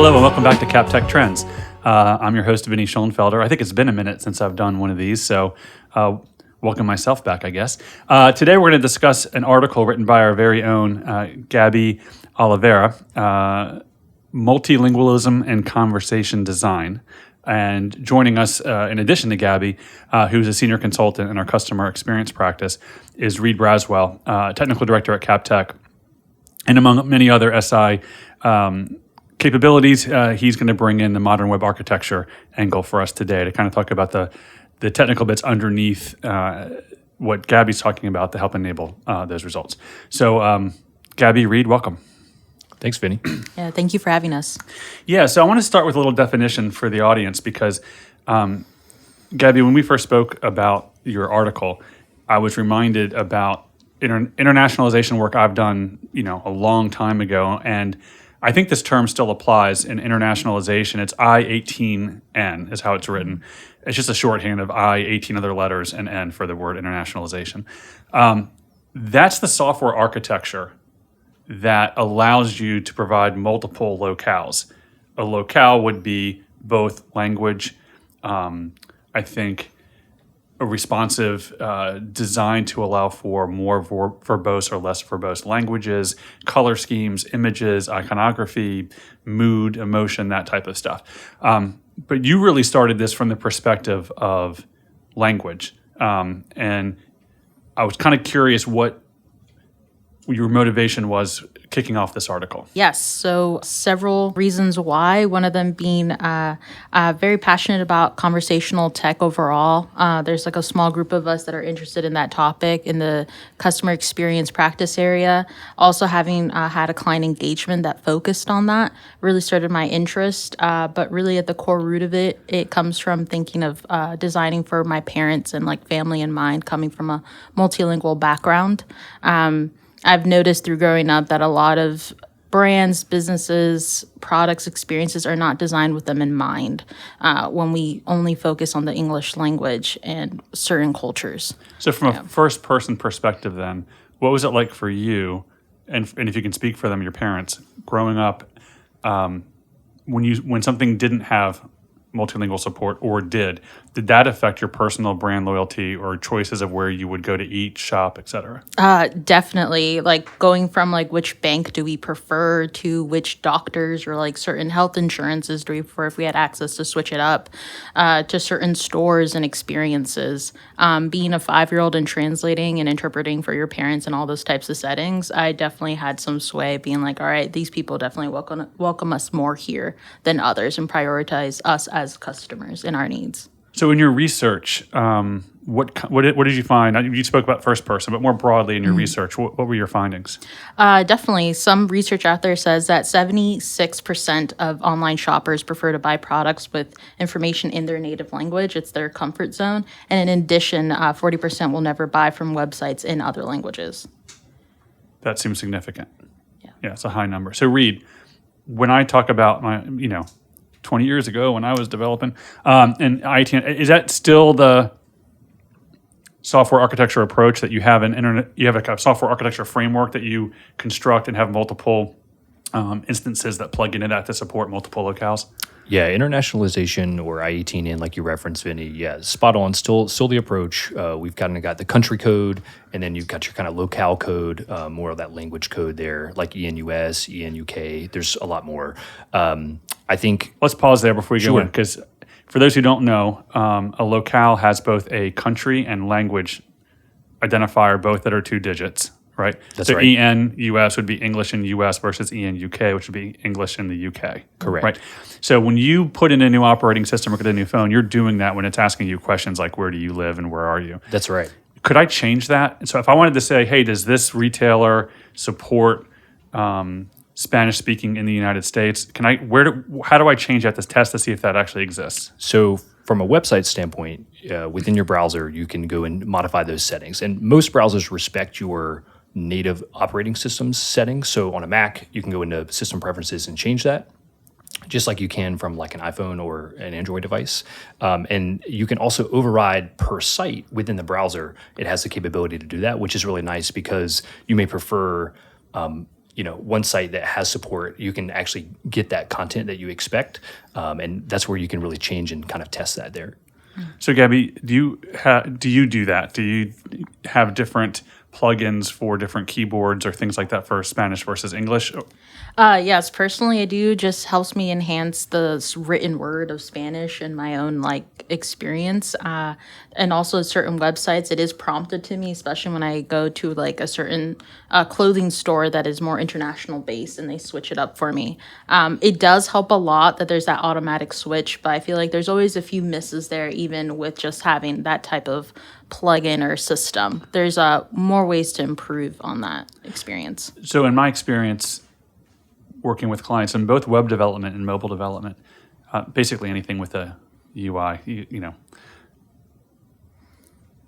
Hello and welcome back to Cap Tech Trends. I'm your host, Vinnie Schoenfelder. I think it's been a minute since I've done one of these, so welcome myself back, I guess. Today we're going to discuss an article written by our very own Gaby Olivera, Multilingualism and Conversation Design. And joining us, in addition to Gaby, who's a senior consultant in our customer experience practice, is Reid Baswell, technical director at Cap Tech. And among many other SI capabilities, he's going to bring in the modern web architecture angle for us today to kind of talk about the technical bits underneath what Gaby's talking about to help enable those results. So, Gaby, Reid, welcome. Thanks, Vinnie. Yeah, thank you for having us. Yeah, so I want to start with a little definition for the audience because, Gaby, when we first spoke about your article, I was reminded about internationalization work I've done, a long time ago, and I think this term still applies in internationalization. It's I-18N is how it's written. It's just a shorthand of I, 18 other letters, and N for the word internationalization. That's the software architecture that allows you to provide multiple locales. A locale would be both language, I think, a responsive design to allow for more verbose or less verbose languages, color schemes, images, iconography, mood, emotion, that type of stuff. But you really started this from the perspective of language. And I was kind of curious what your motivation was kicking off this article. Yes, so several reasons why. One of them being very passionate about conversational tech overall. There's like a small group of us that are interested in that topic in the customer experience practice area. Also having had a client engagement that focused on that really started my interest. But really at the core root of it, it comes from thinking of designing for my parents and like family in mind, coming from a multilingual background. I've noticed through growing up that a lot of brands, businesses, products, experiences are not designed with them in mind when we only focus on the English language and certain cultures. So from a first-person perspective then, what was it like for you, and if you can speak for them, your parents, growing up, when something didn't have multilingual support or did that affect your personal brand loyalty or choices of where you would go to eat, shop, et cetera? Definitely. Like going from like which bank do we prefer to which doctors or like certain health insurances do we prefer if we had access to switch it up to certain stores and experiences. Being a 5-year-old and translating and interpreting for your parents and all those types of settings, I definitely had some sway being like, all right, these people definitely welcome us more here than others and prioritize us as customers and our needs. So in your research, what did you find? You spoke about first person, but more broadly in your research, what were your findings? Definitely. Some research out there says that 76% of online shoppers prefer to buy products with information in their native language. It's their comfort zone. And in addition, 40% will never buy from websites in other languages. That seems significant. Yeah, it's a high number. So Reid, when I talk about my, 20 years ago when I was developing, and IT, is that still the software architecture approach that you have you have a software architecture framework that you construct and have multiple instances that plug into that to support multiple locales? Yeah, internationalization or I-18N, like you referenced, Vinnie, yeah, spot on. Still the approach. We've kind of got the country code, and then you've got your kind of locale code, more of that language code there, like ENUS, ENUK. There's a lot more. I think... Let's pause there before we go in, because for those who don't know, a locale has both a country and language identifier, both that are 2 digits. Right. That's so right. ENUS would be English in the US versus ENUK, which would be English in the UK. Correct. Right. So when you put in a new operating system or get a new phone, you're doing that when it's asking you questions like where do you live and where are you? That's right. Could I change that? So if I wanted to say, hey, does this retailer support Spanish speaking in the United States? How do I change that to test to see if that actually exists? So from a website standpoint, within your browser, you can go and modify those settings. And most browsers respect your native operating system settings. So on a Mac, you can go into system preferences and change that, just like you can from like an iPhone or an Android device. And you can also override per site within the browser. It has the capability to do that, which is really nice because you may prefer one site that has support, you can actually get that content that you expect, and that's where you can really change and kind of test that there. So, Gaby, do you do that? Do you have different plugins for different keyboards or things like that for Spanish versus English? Yes, personally, I do. Just helps me enhance the written word of Spanish in my own experience. And also certain websites, it is prompted to me, especially when I go to a certain clothing store that is more international based, and they switch it up for me. It does help a lot that there's that automatic switch, but I feel like there's always a few misses there, even with just having that type of plugin or system. There's more ways to improve on that experience. So, in my experience, working with clients in both web development and mobile development, basically anything with a UI,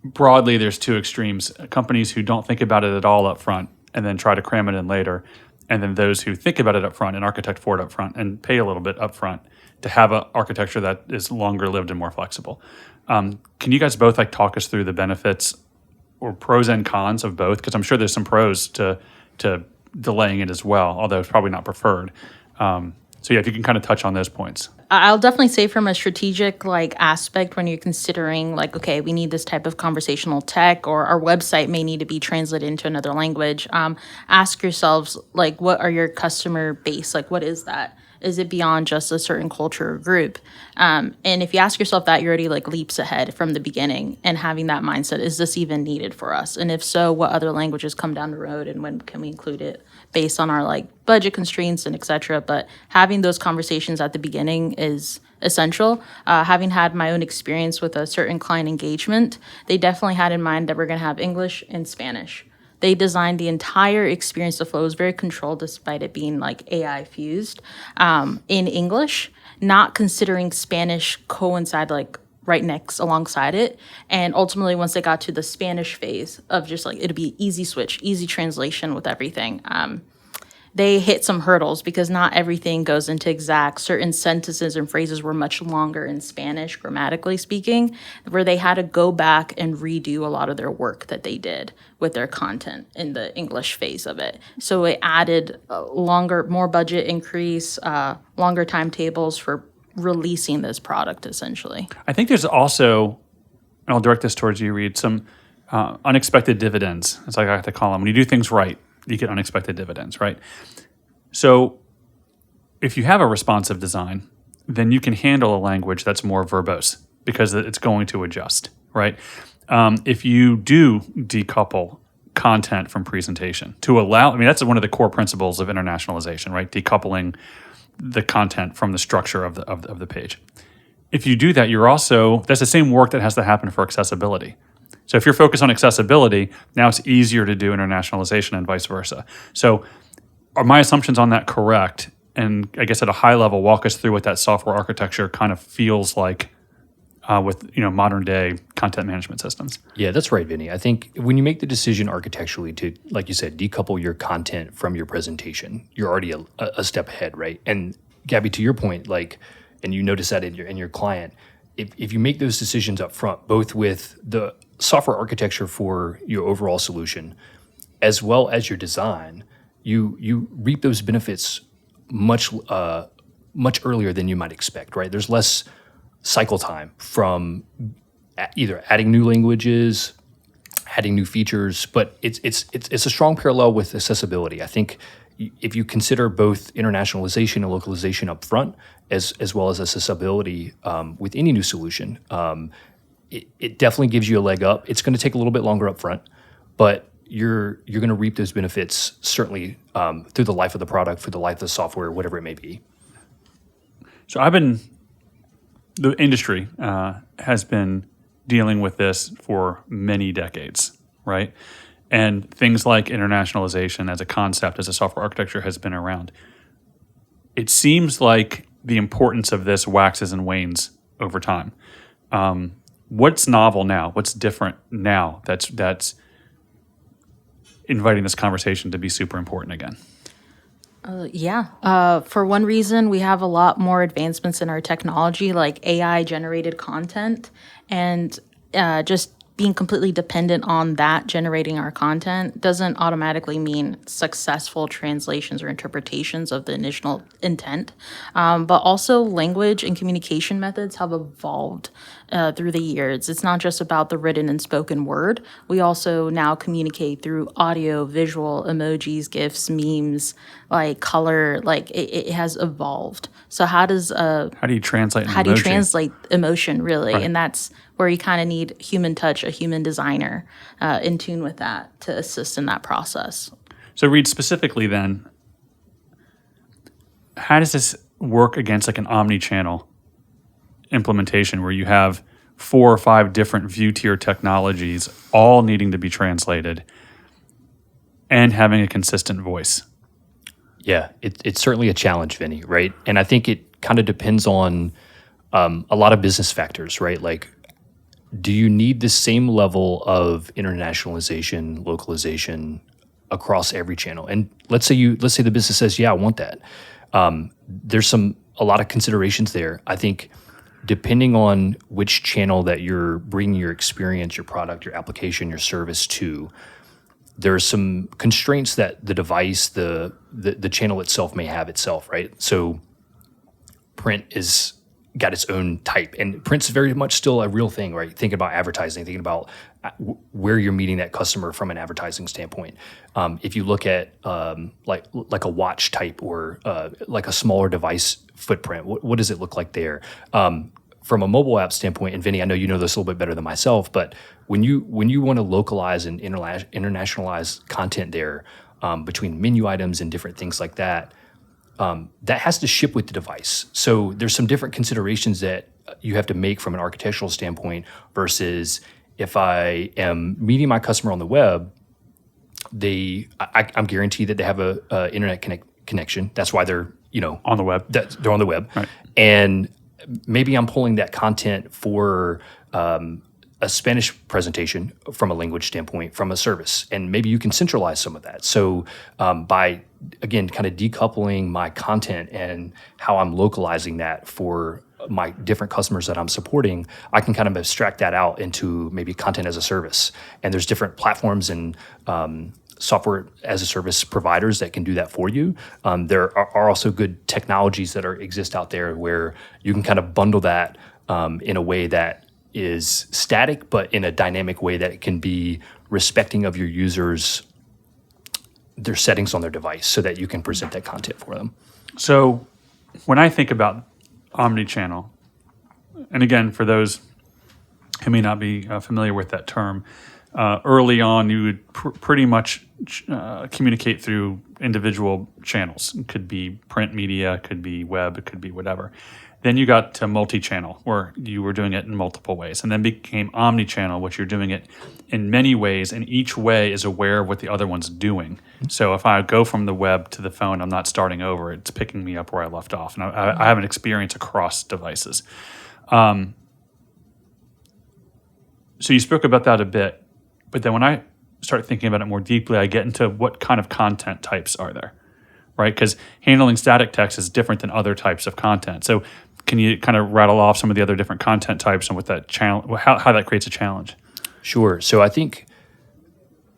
broadly, there's two extremes: companies who don't think about it at all up front and then try to cram it in later, and then those who think about it up front and architect for it up front and pay a little bit up front to have an architecture that is longer lived and more flexible. Can you guys both talk us through the benefits or pros and cons of both? Because I'm sure there's some pros to delaying it as well, although it's probably not preferred. So yeah, if you can kind of touch on those points. I'll definitely say from a strategic aspect, when you're considering okay, we need this type of conversational tech, or our website may need to be translated into another language. Ask yourselves what are your customer base? What is that? Is it beyond just a certain culture or group? And if you ask yourself that, you're already leaps ahead from the beginning, and having that mindset, is this even needed for us? And if so, what other languages come down the road, and when can we include it based on our budget constraints and et cetera? But having those conversations at the beginning is essential. Having had my own experience with a certain client engagement, they definitely had in mind that we're going to have English and Spanish. They designed the entire experience to flow. It was very controlled, despite it being AI fused in English, not considering Spanish coincide right next alongside it. And ultimately, once they got to the Spanish phase of just it'd be easy switch, easy translation with everything. They hit some hurdles because not everything goes into exact. Certain sentences and phrases were much longer in Spanish, grammatically speaking, where they had to go back and redo a lot of their work that they did with their content in the English phase of it. So it added more budget increase, longer timetables for releasing this product, essentially. I think there's also, and I'll direct this towards you, Reid, some unexpected dividends. It's like I have to call them. When you do things right, you get unexpected dividends, right? So if you have a responsive design, then you can handle a language that's more verbose because it's going to adjust, right? If you do decouple content from presentation to allow, that's one of the core principles of internationalization, right? Decoupling the content from the structure of the page. If you do that, that's the same work that has to happen for accessibility. So if you're focused on accessibility, now it's easier to do internationalization and vice versa. So are my assumptions on that correct? And I guess at a high level, walk us through what that software architecture kind of feels like with modern day content management systems. Yeah, that's right, Vinnie. I think when you make the decision architecturally to, like you said, decouple your content from your presentation, you're already a step ahead, right? And Gaby, to your point, and you notice that in your client, if you make those decisions up front, both with the software architecture for your overall solution, as well as your design, you reap those benefits much earlier than you might expect, right? There's less cycle time from either adding new languages, adding new features, but it's a strong parallel with accessibility. I think if you consider both internationalization and localization up front, as well as accessibility with any new solution, it definitely gives you a leg up. It's going to take a little bit longer up front, but you're going to reap those benefits certainly through the life of the product, through the life of the software, whatever it may be. So the industry has been dealing with this for many decades, right? And things like internationalization as a concept, as a software architecture has been around. It seems like the importance of this waxes and wanes over time. What's novel now? What's different now that's inviting this conversation to be super important again? For one reason, we have a lot more advancements in our technology, like AI-generated content, and just being completely dependent on that generating our content doesn't automatically mean successful translations or interpretations of the initial intent. But also language and communication methods have evolved through the years. It's not just about the written and spoken word. We also now communicate through audio, visual, emojis, GIFs, memes, like color, like it has evolved. So how do you translate an how do you emoji? translate emotion really? Right. And that's where you kind of need human touch, a human designer in tune with that to assist in that process. So Reid, specifically then, how does this work against like an omnichannel implementation where you have 4 or 5 different view tier technologies all needing to be translated and having a consistent voice? Yeah, it's certainly a challenge, Vinnie, right? And I think it kind of depends on a lot of business factors, right? Like, do you need the same level of internationalization, localization across every channel? And let's say the business says, yeah, I want that. There's a lot of considerations there. I think depending on which channel that you're bringing your experience, your product, your application, your service to, there are some constraints that the device, the channel itself may have itself, right? So print is got its own type, and print's very much still a real thing, right? Thinking about advertising, thinking about where you're meeting that customer from an advertising standpoint. If you look at like a watch type or like a smaller device footprint, what does it look like there? From a mobile app standpoint, and Vinnie, I know you know this a little bit better than myself, but when you want to localize and internationalize content there between menu items and different things like that, that has to ship with the device. So there's some different considerations that you have to make from an architectural standpoint versus if I am meeting my customer on the web, I'm guaranteed that they have a internet connection. That's why they're On the web. They're on the web, Right. and maybe I'm pulling that content for a Spanish presentation from a language standpoint from a service, and maybe you can centralize some of that. So by, again, kind of decoupling my content and how I'm localizing that for my different customers that I'm supporting, I can kind of abstract that out into maybe content as a service. And there's different platforms and software as a service providers that can do that for you. There are also good technologies that exist out there where you can kind of bundle that in a way that is static, but in a dynamic way that it can be respecting of your users, their settings on their device, so that you can present that content for them. So when I think about omnichannel, and again, for those who may not be familiar with that term, early on you would pretty much communicate through individual channels. It could be print media, it could be web, it could be whatever. Then you got to multi-channel, where you were doing it in multiple ways, and then became omni-channel, which you're doing it in many ways, and each way is aware of what the other one's doing. So if I go from the web to the phone, I'm not starting over. It's picking me up where I left off, and I have an experience across devices. So you spoke about that a bit, but then when I start thinking about it more deeply, I get into what kind of content types are there, right? Because handling static text is different than other types of content. So can you kind of rattle off some of the other different content types and what that how that creates a challenge? Sure. So I think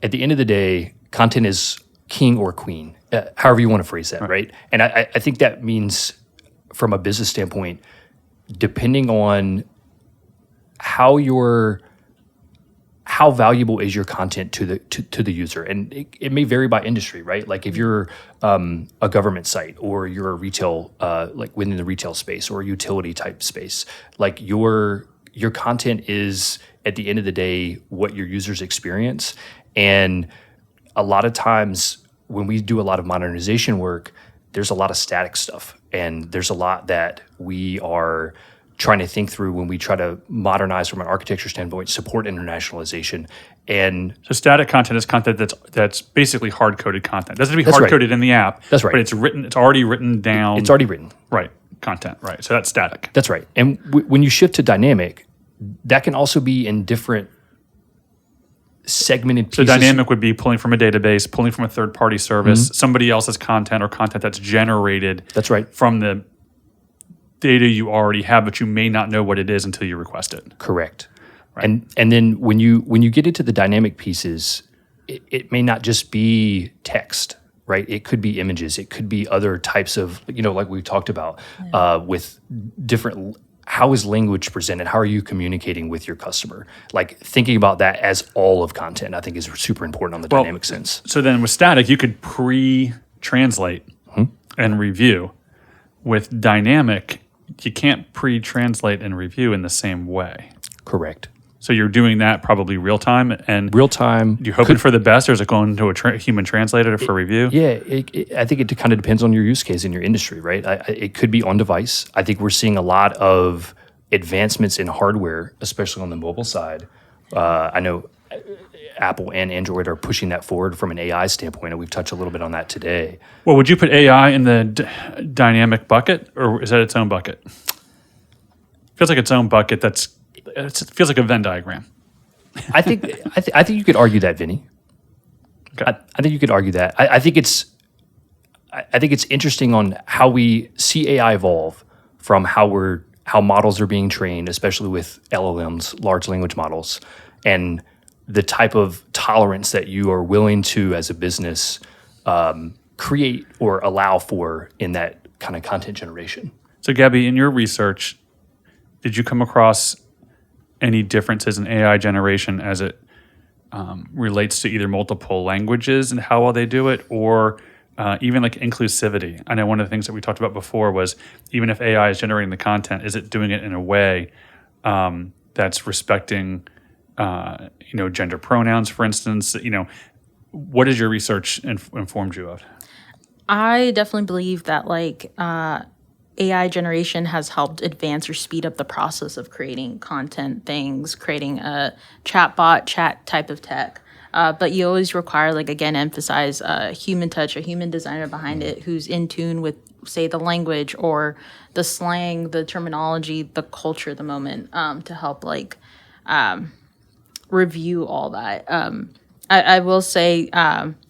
at the end of the day, content is king or queen, however you want to phrase that, right? And I think that means from a business standpoint, depending on how valuable is your content to the user, and it may vary by industry, right? Like if you're a government site, or you're a retail, like within the retail space, or a utility type space, like your content is at the end of the day what your users experience. And a lot of times when we do a lot of modernization work, there's a lot of static stuff, and there's a lot that we are trying to think through when we try to modernize from an architecture standpoint, support internationalization. And so static content is content that's basically hard-coded content. It doesn't have to be That's hard-coded in the app. That's right. But it's already written down. It's already written. Right, content, right. So that's static. That's right. And when you shift to dynamic, that can also be in different segmented pieces. So dynamic would be pulling from a database, pulling from a third-party service, somebody else's content, or content that's generated That's right. from the data you already have, but you may not know what it is until you request it. Correct. And then when you get into the dynamic pieces, it may not just be text, right? It could be images. It could be other types of, like we talked about, with different. How is language presented? How are you communicating with your customer? Like thinking about that as all of content, I think is super important on the dynamic sense. So then with static, you could pre-translate and review. With dynamic, you can't pre-translate and review in the same way. Correct. So you're doing that probably real time, and real time. You're hoping for the best, or is it going to a human translator for review? Yeah, I think it kind of depends on your use case in your industry, right? It could be on device. I think we're seeing a lot of advancements in hardware, especially on the mobile side. I know Apple and Android are pushing that forward from an AI standpoint, and we've touched a little bit on that today. Well, would you put AI in the dynamic bucket, or is that its own bucket? Feels like its own bucket. It feels like a Venn diagram. I think you could argue that, Vinnie. Okay. I think you could argue that. I think it's interesting on how we see AI evolve from how models are being trained, especially with LLMs, large language models, and the type of tolerance that you are willing to, as a business, create or allow for in that kind of content generation. So, Gaby, in your research, did you come across any differences in AI generation as it relates to either multiple languages and how well they do it, or even like inclusivity? I know one of the things that we talked about before was even if AI is generating the content, is it doing it in a way that's respecting, gender pronouns, for instance? What has your research informed you of? I definitely believe that AI generation has helped advance or speed up the process of creating content things, creating a chatbot, chat type of tech. But you always require, emphasize a human touch, a human designer behind it who's in tune with, say, the language or the slang, the terminology, the culture, the moment, to help review all that. I will say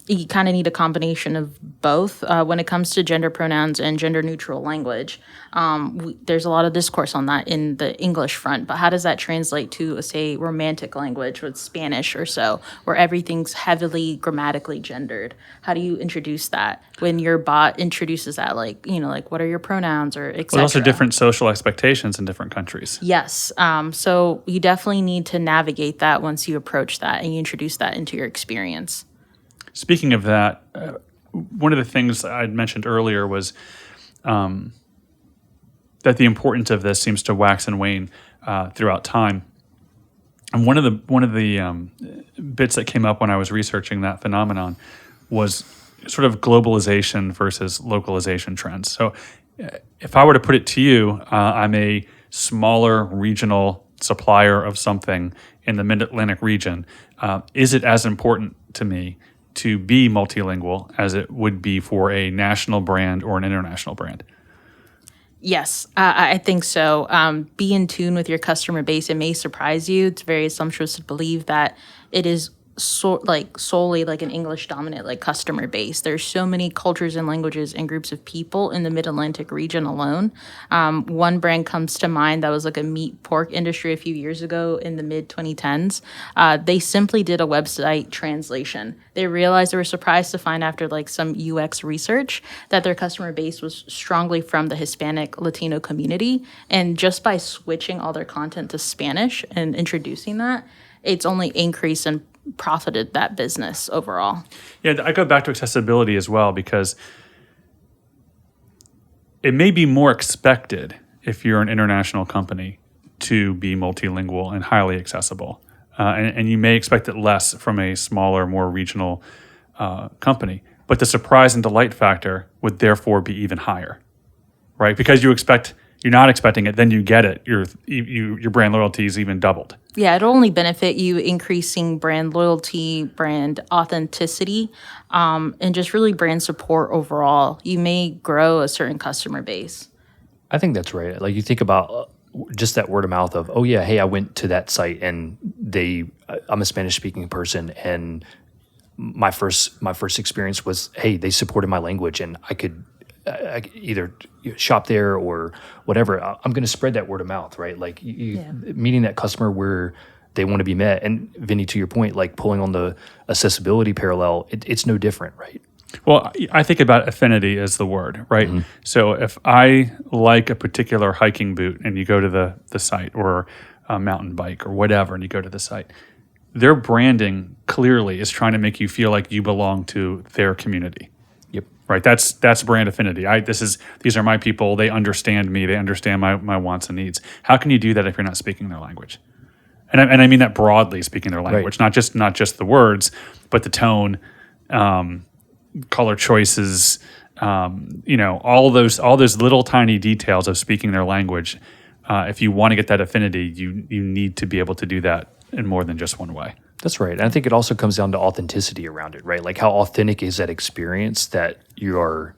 you kind of need a combination of both when it comes to gender pronouns and gender neutral language. There's a lot of discourse on that in the English front, but how does that translate to, say, romantic language with Spanish or so, where everything's heavily grammatically gendered? How do you introduce that when your bot introduces that, what are your pronouns or et cetera? There's also different social expectations in different countries. Yes. So you definitely need to navigate that once you approach that and you introduce that into your experience. Speaking of that, one of the things I'd mentioned earlier was that the importance of this seems to wax and wane throughout time. And one of the bits that came up when I was researching that phenomenon was sort of globalization versus localization trends. So if I were to put it to you, I'm a smaller regional supplier of something in the Mid-Atlantic region. Is it as important to me to be multilingual as it would be for a national brand or an international brand? Yes, I think so. Be in tune with your customer base. It may surprise you. It's very assumptuous to believe that it is solely an English dominant customer base. There's so many cultures and languages and groups of people in the Mid-Atlantic region alone. One brand comes to mind that was a meat pork industry a few years ago in the mid-2010s. They simply did a website translation. They realized, they were surprised to find after some UX research that their customer base was strongly from the Hispanic Latino community. And just by switching all their content to Spanish and introducing that, it's only increased and profited that business overall. Yeah, I go back to accessibility as well, because it may be more expected if you're an international company to be multilingual and highly accessible. And you may expect it less from a smaller, more regional company. But the surprise and delight factor would therefore be even higher, right? Because you're not expecting it, then you get it. Your brand loyalty is even doubled. Yeah, it'll only benefit you increasing brand loyalty, brand authenticity, and just really brand support overall. You may grow a certain customer base. I think that's right. You think about just that word of mouth of, oh yeah, hey, I went to that site and I'm a Spanish speaking person, and my first experience was, hey, they supported my language and I could either shop there or whatever. I'm going to spread that word of mouth, right? Meeting that customer where they want to be met. And Vinny, to your point, like pulling on the accessibility parallel, it's no different, right? Well, I think about affinity as the word, right? So if I like a particular hiking boot and you go to the site, or a mountain bike or whatever, and you go to the site, their branding clearly is trying to make you feel like you belong to their community. Yep. Right. That's brand affinity. These are my people. They understand me. They understand my wants and needs. How can you do that if you're not speaking their language? And I mean that broadly, speaking their language, not just the words, but the tone, color choices, all those little tiny details of speaking their language. If you want to get that affinity, you need to be able to do that in more than just one way. That's right. And I think it also comes down to authenticity around it, right? Like how authentic is that experience that you are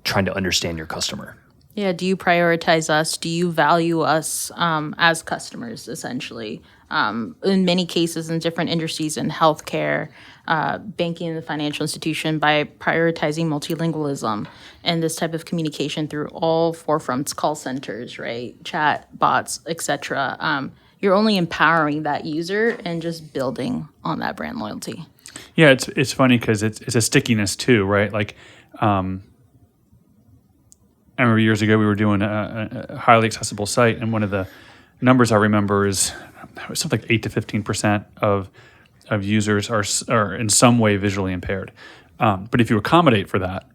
trying to understand your customer? Yeah. Do you prioritize us? Do you value us as customers, essentially? In many cases, in different industries, in healthcare, banking, and the financial institution, by prioritizing multilingualism and this type of communication through all forefronts, call centers, right, chat, bots, etc. You're only empowering that user and just building on that brand loyalty. Yeah, it's funny because it's a stickiness too, right? Like, I remember years ago we were doing a highly accessible site, and one of the numbers I remember is something like 8 to 15% of users are in some way visually impaired. But if you accommodate for that,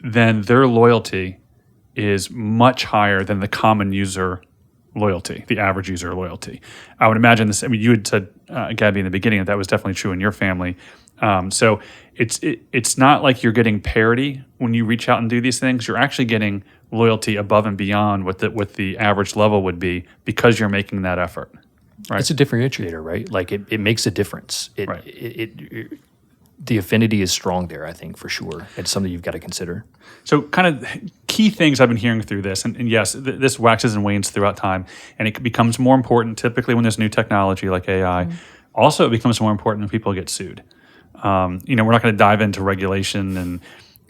then their loyalty is much higher than the common user loyalty, the average user loyalty. I would imagine this. I mean, you had said, Gaby, in the beginning that was definitely true in your family. So it's not like you're getting parity when you reach out and do these things. You're actually getting loyalty above and beyond what the average level would be because you're making that effort. Right. It's a differentiator, right? Like it makes a difference. The affinity is strong there, I think, for sure. It's something you've got to consider. So kind of key things I've been hearing through this, and yes, this waxes and wanes throughout time, and it becomes more important typically when there's new technology like AI. Also, it becomes more important when people get sued. We're not going to dive into regulation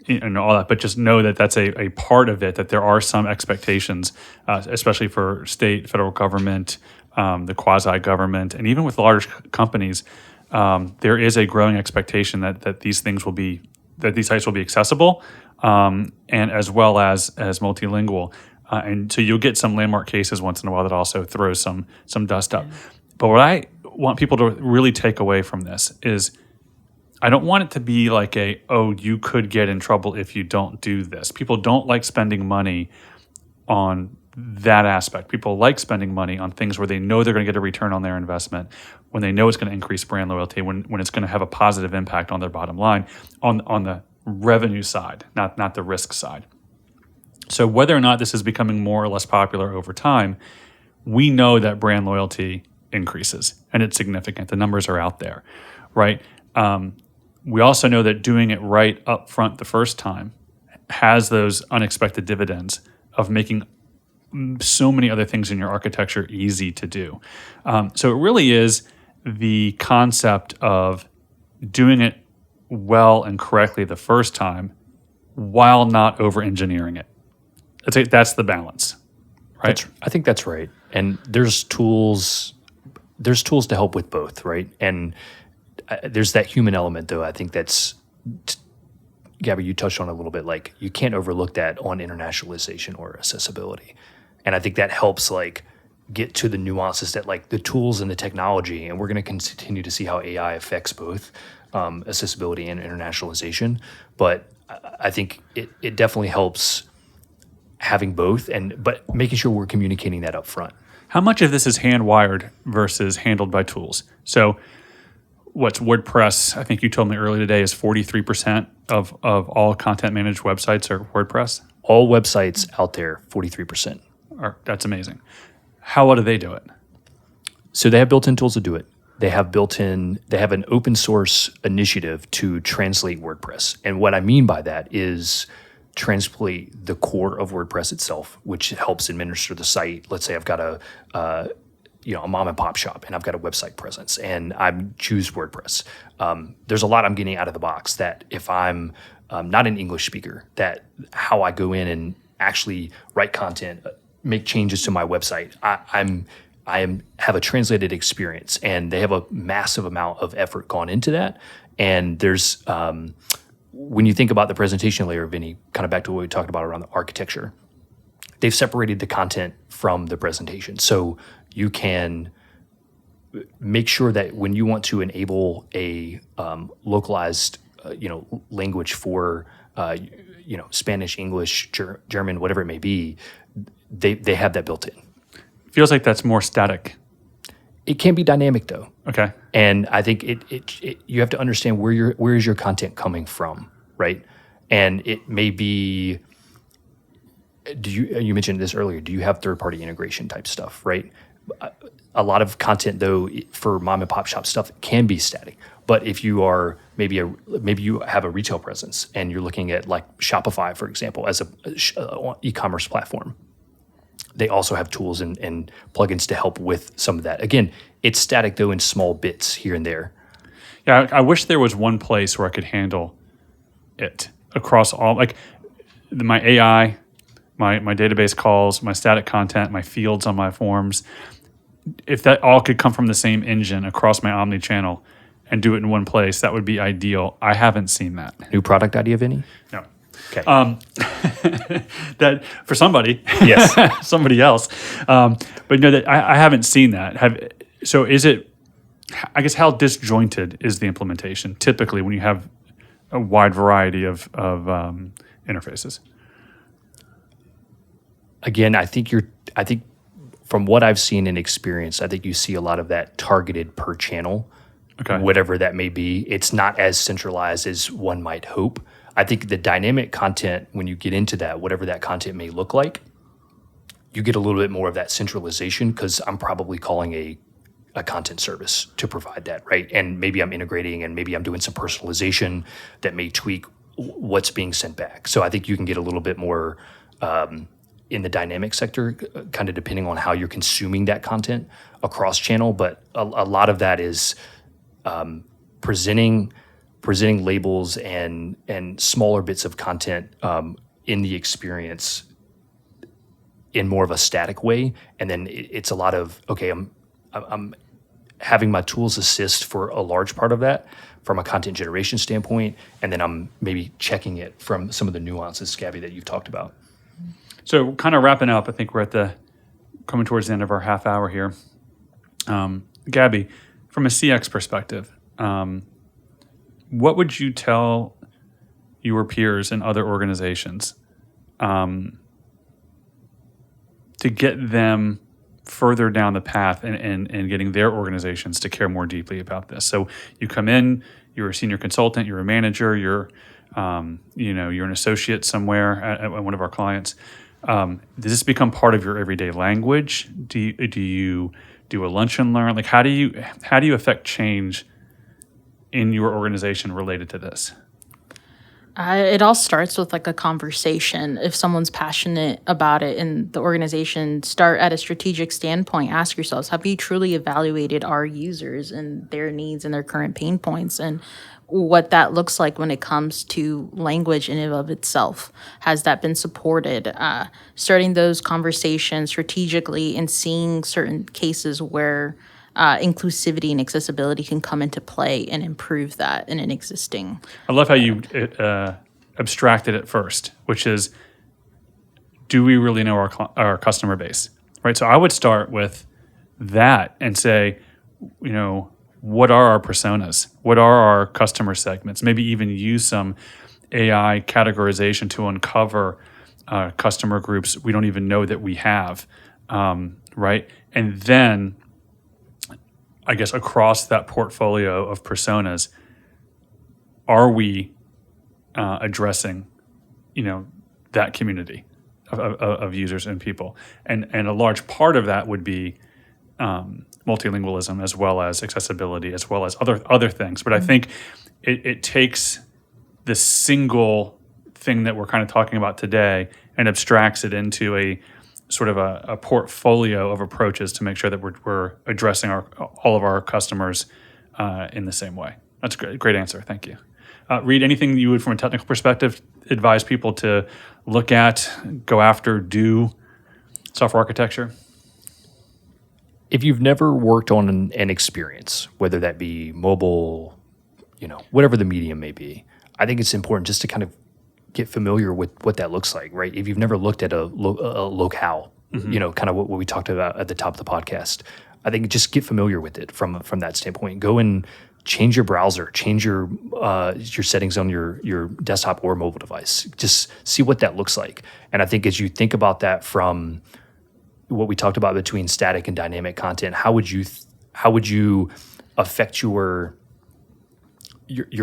and all that, but just know that that's a part of it, that there are some expectations, especially for state, federal government, the quasi-government, and even with large companies. There is a growing expectation that these sites will be accessible, and as well as multilingual. And so you'll get some landmark cases once in a while that also throws some dust up. But what I want people to really take away from this is, I don't want it to be like you could get in trouble if you don't do this. People don't like spending money on that aspect. People like spending money on things where they know they're going to get a return on their investment, when they know it's going to increase brand loyalty, when it's going to have a positive impact on their bottom line, on the revenue side, not the risk side. So whether or not this is becoming more or less popular over time, we know that brand loyalty increases, and it's significant. The numbers are out there, right? We also know that doing it right up front the first time has those unexpected dividends of making so many other things in your architecture easy to do. So it really is the concept of doing it well and correctly the first time while not over-engineering it. That's the balance, right? I think that's right. And there's tools to help with both, right? And there's that human element, though. I think that's, Gaby, you touched on it a little bit, like you can't overlook that on internationalization or accessibility. And I think that helps get to the nuances that the tools and the technology, and we're going to continue to see how AI affects both accessibility and internationalization. But I think it definitely helps having both, but making sure we're communicating that up front. How much of this is hand-wired versus handled by tools? So what's WordPress, I think you told me earlier today, is 43% of all content managed websites are WordPress? All websites out there, 43%. That's amazing. How well do they do it? So they have built-in tools to do it. They have an open source initiative to translate WordPress. And what I mean by that is translate the core of WordPress itself, which helps administer the site. Let's say I've got a mom and pop shop and I've got a website presence and I choose WordPress. There's a lot I'm getting out of the box that if I'm not an English speaker, that how I go in and actually write content, make changes to my website, I'm have a translated experience, and they have a massive amount of effort gone into that. And there's when you think about the presentation layer, Vinnie, kind of back to what we talked about around the architecture, they've separated the content from the presentation. So you can make sure that when you want to enable a localized, language for, Spanish, English, German, whatever it may be, they have that built in. Feels like that's more static. It can be dynamic though. Okay. And I think you have to understand where is your content coming from, right? And it may be, you mentioned this earlier, do you have third-party integration type stuff, right? A lot of content though for mom and pop shop stuff can be static. But if you are maybe you have a retail presence and you're looking at like Shopify, for example, as a e-commerce platform, they also have tools and plugins to help with some of that. Again, it's static though in small bits here and there. Yeah, I wish there was one place where I could handle it across all, like my AI, my database calls, my static content, my fields on my forms. If that all could come from the same engine across my omnichannel and do it in one place, that would be ideal. I haven't seen that. New product idea, Vinnie? No. Okay. That for somebody, Yes, somebody else. But no, that I haven't seen that. So is it? I guess how disjointed is the implementation typically when you have a wide variety of interfaces? Again, I think from what I've seen and experienced, I think you see a lot of that targeted per channel, whatever that may be. It's not as centralized as one might hope. I think the dynamic content, when you get into that, whatever that content may look like, you get a little bit more of that centralization because I'm probably calling a content service to provide that, right? And maybe I'm integrating and maybe I'm doing some personalization that may tweak what's being sent back. So I think you can get a little bit more in the dynamic sector, kind of depending on how you're consuming that content across channel. But a lot of that is presenting labels and smaller bits of content in the experience in more of a static way. And then it's a lot of, okay, I'm having my tools assist for a large part of that from a content generation standpoint. And then I'm maybe checking it from some of the nuances, Gaby, that you've talked about. So kind of wrapping up, I think we're coming towards the end of our half hour here. Gaby, from a CX perspective, what would you tell your peers in other organizations to get them further down the path and getting their organizations to care more deeply about this? So you come in, you're a senior consultant, you're a manager, you're an associate somewhere at one of our clients. Does this become part of your everyday language? Do you do a lunch and learn? Like how do you affect change in your organization related to this? It all starts with like a conversation. If someone's passionate about it in the organization, start at a strategic standpoint. Ask yourselves, have you truly evaluated our users and their needs and their current pain points and what that looks like when it comes to language in and of itself? Has that been supported? Starting those conversations strategically and seeing certain cases where inclusivity and accessibility can come into play and improve that in an existing. I love how you abstracted it first, which is, do we really know our customer base, right? So I would start with that and say, what are our personas? What are our customer segments? Maybe even use some AI categorization to uncover customer groups we don't even know that we have, right? And then I guess across that portfolio of personas, are we addressing, that community of users and people? And a large part of that would be multilingualism as well as accessibility as well as other things. But I think it takes the single thing that we're kind of talking about today and abstracts it into a sort of a portfolio of approaches to make sure that we're addressing all of our customers in the same way. That's a great answer. Thank you. Reid, anything you would, from a technical perspective, advise people to look at, go after, do software architecture? if you've never worked on an experience, whether that be mobile, whatever the medium may be, I think it's important just to kind of get familiar with what that looks like, right? If you've never looked at a locale, kind of what we talked about at the top of the podcast, I think just get familiar with it from that standpoint. Go and change your browser, change your settings on your desktop or mobile device. Just see what that looks like. And I think as you think about that from what we talked about between static and dynamic content, how would you affect your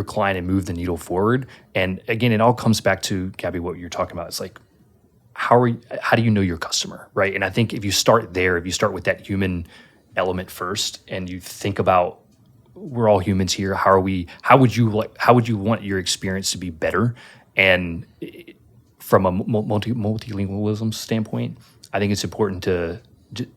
client and move the needle forward? And again, it all comes back to, Gaby, what you're talking about. It's like, how do you know your customer, right? And I think if you start there, if you start with that human element first, and you think about, we're all humans here. How would you want your experience to be better? And from a multilingualism standpoint, I think it's important to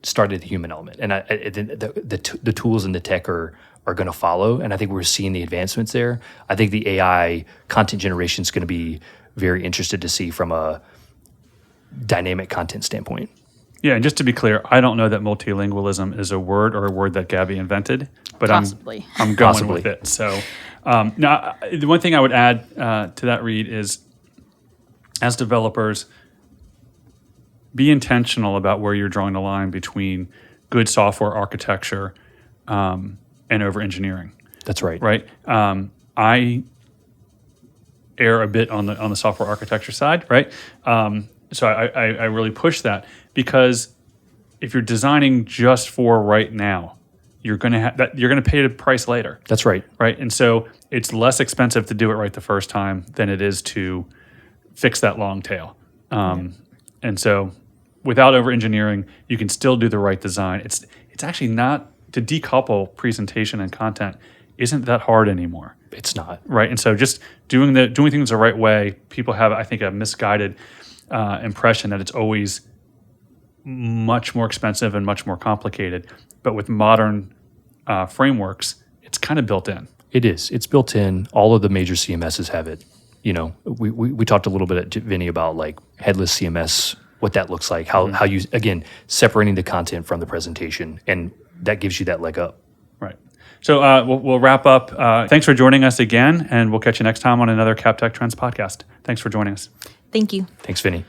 start at the human element. And the tools and the tech are going to follow. And I think we're seeing the advancements there. I think the AI content generation is going to be very interested to see from a dynamic content standpoint. Yeah, and just to be clear, I don't know that multilingualism is a word or a word that Gaby invented, but Possibly. I'm going with it. So now, the one thing I would add to that, Reid, is as developers, be intentional about where you're drawing the line between good software architecture and over-engineering. That's right. Right? I err a bit on the software architecture side, right? So I really push that, because if you're designing just for right now, you're going to pay the price later. That's right. Right? And so it's less expensive to do it right the first time than it is to fix that long tail. And so without over-engineering, you can still do the right design. It's actually not, to decouple presentation and content isn't that hard anymore. It's not. Right? And so just doing things the right way, people have, I think, a misguided impression that it's always much more expensive and much more complicated. But with modern frameworks, it's kind of built in. It is. It's built in. All of the major CMSs have it. We talked a little bit at Vinnie about like headless CMS, what that looks like, how you, again, separating the content from the presentation, and that gives you that leg up. Right. So we'll wrap up. Thanks for joining us again, and we'll catch you next time on another CapTech Trends podcast. Thanks for joining us. Thank you. Thanks, Vinnie.